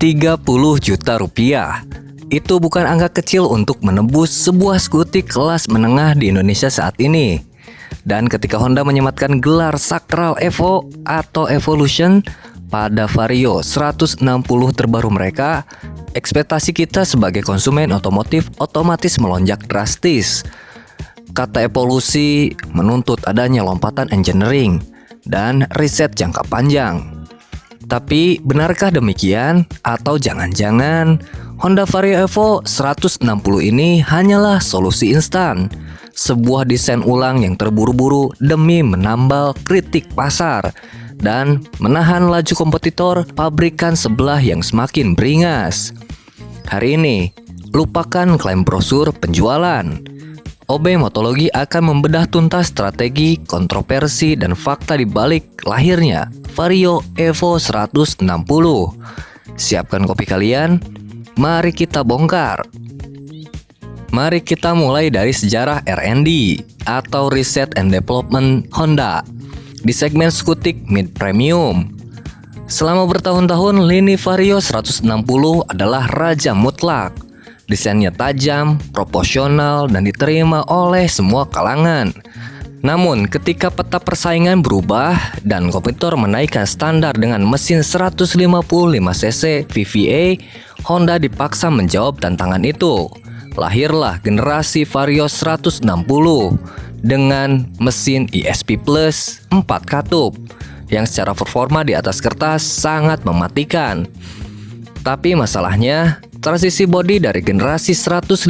30 juta rupiah. Itu bukan angka kecil untuk menembus sebuah skuti kelas menengah di Indonesia saat ini. Dan ketika Honda menyematkan gelar sakral Evo atau Evolution pada Vario 160 terbaru mereka, ekspektasi kita sebagai konsumen otomotif otomatis melonjak drastis. Kata evolusi menuntut adanya lompatan engineering dan riset jangka panjang. Tapi benarkah demikian? Atau jangan-jangan Honda Vario Evo 160 ini hanyalah solusi instan, sebuah desain ulang yang terburu-buru demi menambal kritik pasar dan menahan laju kompetitor pabrikan sebelah yang semakin beringas. Hari ini, lupakan klaim brosur penjualan. OB Motologi akan membedah tuntas strategi, kontroversi, dan fakta di balik lahirnya Vario Evo 160. Siapkan kopi kalian, mari kita bongkar. Mari kita mulai dari sejarah R&D atau Research and Development Honda di segmen skutik mid premium. Selama bertahun-tahun, lini Vario 160 adalah raja mutlak. Desainnya tajam, proporsional, dan diterima oleh semua kalangan. Namun, ketika peta persaingan berubah dan kompetitor menaikkan standar dengan mesin 155 cc VVA, Honda dipaksa menjawab tantangan itu. Lahirlah generasi Vario 160 dengan mesin ESP Plus 4 katup yang secara performa di atas kertas sangat mematikan. Tapi masalahnya, transisi bodi dari generasi 150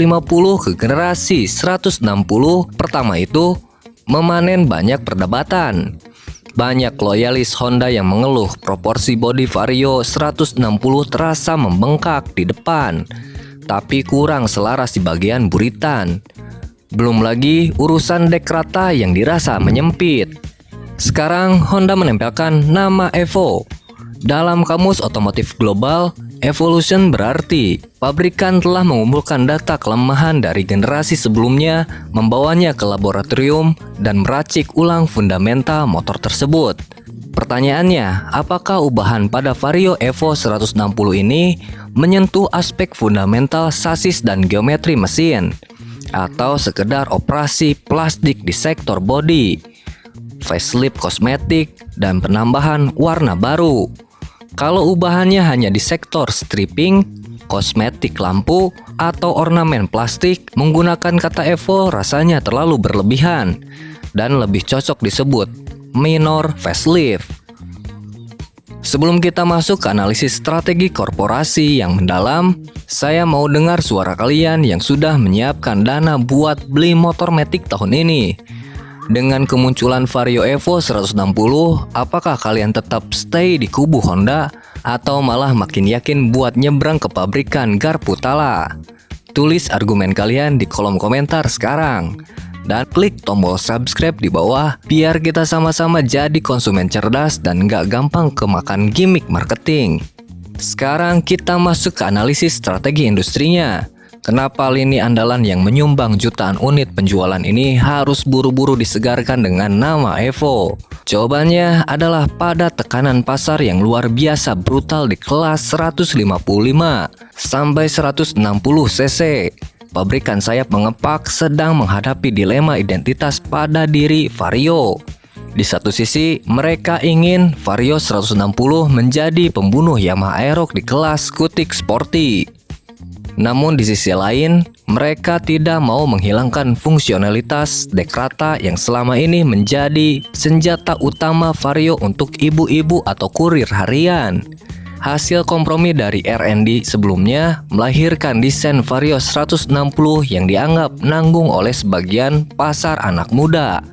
ke generasi 160 pertama itu memanen banyak perdebatan. Banyak loyalis Honda yang mengeluh proporsi bodi Vario 160 terasa membengkak di depan, tapi kurang selaras di bagian buritan. Belum lagi urusan dek rata yang dirasa menyempit. Sekarang Honda menempelkan nama Evo. Dalam kamus otomotif global, Evolution berarti pabrikan telah mengumpulkan data kelemahan dari generasi sebelumnya, membawanya ke laboratorium, dan meracik ulang fundamental motor tersebut. Pertanyaannya, apakah ubahan pada Vario Evo 160 ini menyentuh aspek fundamental sasis dan geometri mesin? Atau sekedar operasi plastik di sektor bodi, facelift kosmetik, dan penambahan warna baru? Kalau ubahannya hanya di sektor stripping, kosmetik lampu, atau ornamen plastik, menggunakan kata Evo rasanya terlalu berlebihan dan lebih cocok disebut minor facelift. Sebelum kita masuk ke analisis strategi korporasi yang mendalam, saya mau dengar suara kalian yang sudah menyiapkan dana buat beli motor matic tahun ini. Dengan kemunculan Vario Evo 160, apakah kalian tetap stay di kubu Honda atau malah makin yakin buat nyebrang ke pabrikan Garputala? Tulis argumen kalian di kolom komentar sekarang. Dan klik tombol subscribe di bawah biar kita sama-sama jadi konsumen cerdas dan nggak gampang kemakan gimmick marketing. Sekarang kita masuk ke analisis strategi industrinya. Kenapa lini andalan yang menyumbang jutaan unit penjualan ini harus buru-buru disegarkan dengan nama Evo? Jawabannya adalah pada tekanan pasar yang luar biasa brutal di kelas 155 sampai 160 cc. Pabrikan sayap mengepak sedang menghadapi dilema identitas pada diri Vario. Di satu sisi, mereka ingin Vario 160 menjadi pembunuh Yamaha Aerox di kelas skutik sporty. Namun di sisi lain, mereka tidak mau menghilangkan fungsionalitas dek rata yang selama ini menjadi senjata utama Vario untuk ibu-ibu atau kurir harian. Hasil kompromi dari R&D sebelumnya melahirkan desain Vario 160 yang dianggap nanggung oleh sebagian pasar anak muda.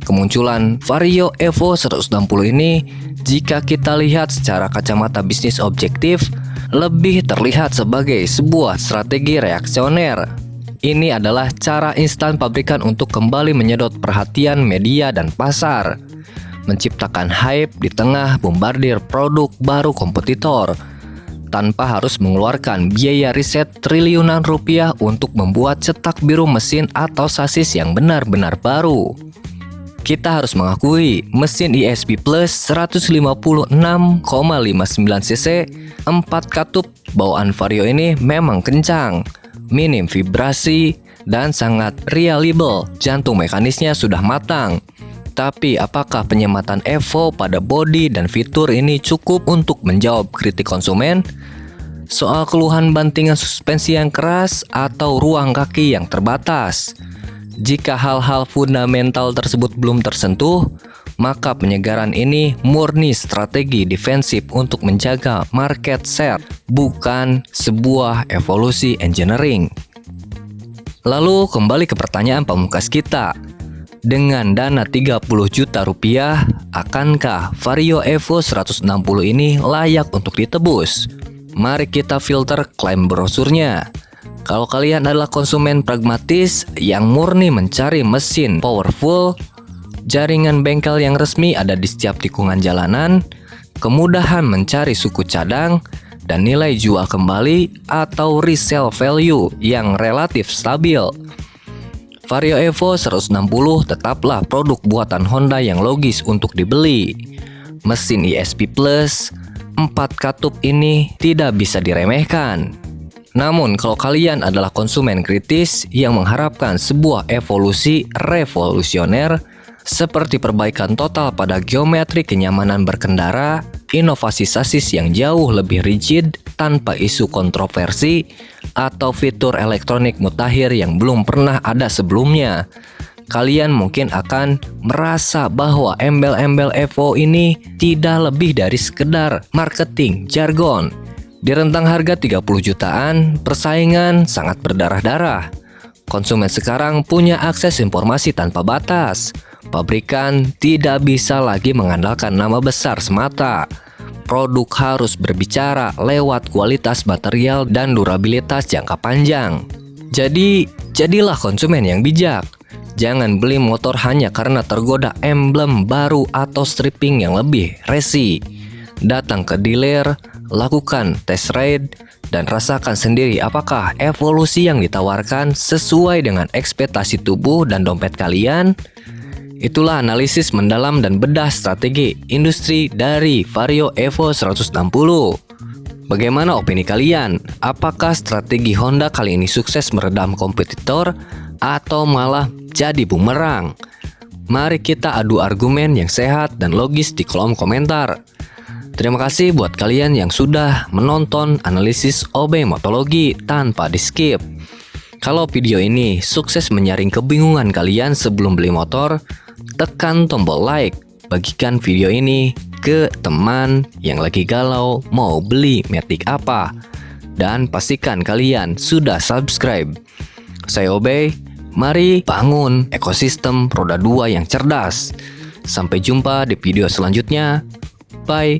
Kemunculan Vario Evo 160 ini, jika kita lihat secara kacamata bisnis objektif, lebih terlihat sebagai sebuah strategi reaksioner. Ini adalah cara instan pabrikan untuk kembali menyedot perhatian media dan pasar, menciptakan hype di tengah bombardir produk baru kompetitor, tanpa harus mengeluarkan biaya riset triliunan rupiah untuk membuat cetak biru mesin atau sasis yang benar-benar baru. Kita harus mengakui mesin ESP Plus 156,59 cc 4 katup bawaan Vario ini memang kencang, minim vibrasi, dan sangat reliable. Jantung mekanisnya sudah matang. Tapi apakah penyematan Evo pada bodi dan fitur ini cukup untuk menjawab kritik konsumen? Soal keluhan bantingan suspensi yang keras atau ruang kaki yang terbatas. Jika hal-hal fundamental tersebut belum tersentuh, maka penyegaran ini murni strategi defensif untuk menjaga market share, bukan sebuah evolusi engineering. Lalu kembali ke pertanyaan pamungkas kita. Dengan dana 30 juta rupiah, akankah Vario Evo 160 ini layak untuk ditebus? Mari kita filter klaim brosurnya. Kalau kalian adalah konsumen pragmatis yang murni mencari mesin powerful, jaringan bengkel yang resmi ada di setiap tikungan jalanan, kemudahan mencari suku cadang, dan nilai jual kembali atau resale value yang relatif stabil, Vario Evo 160 tetaplah produk buatan Honda yang logis untuk dibeli. Mesin ESP Plus 4 katup ini tidak bisa diremehkan. Namun kalau kalian adalah konsumen kritis yang mengharapkan sebuah evolusi revolusioner seperti perbaikan total pada geometri kenyamanan berkendara, inovasi sasis yang jauh lebih rigid tanpa isu kontroversi, atau fitur elektronik mutakhir yang belum pernah ada sebelumnya, kalian mungkin akan merasa bahwa embel-embel Evo ini tidak lebih dari sekedar marketing jargon. Di rentang harga 30 jutaan, persaingan sangat berdarah-darah. Konsumen sekarang punya akses informasi tanpa batas. Pabrikan tidak bisa lagi mengandalkan nama besar semata. Produk harus berbicara lewat kualitas material dan durabilitas jangka panjang. Jadi, jadilah konsumen yang bijak. Jangan beli motor hanya karena tergoda emblem baru atau stripping yang lebih resi. Datang ke dealer, lakukan test ride, dan rasakan sendiri apakah evolusi yang ditawarkan sesuai dengan ekspektasi tubuh dan dompet kalian. Itulah analisis mendalam dan bedah strategi industri dari Vario Evo 160. Bagaimana opini kalian? Apakah strategi Honda kali ini sukses meredam kompetitor atau malah jadi bumerang? Mari kita adu argumen yang sehat dan logis di kolom komentar. Terima kasih buat kalian yang sudah menonton analisis OB Motologi tanpa di skip. Kalau video ini sukses menyaring kebingungan kalian sebelum beli motor, tekan tombol like, bagikan video ini ke teman yang lagi galau mau beli Matic apa, dan pastikan kalian sudah subscribe. Saya OB, mari bangun ekosistem roda 2 yang cerdas. Sampai jumpa di video selanjutnya. Bye.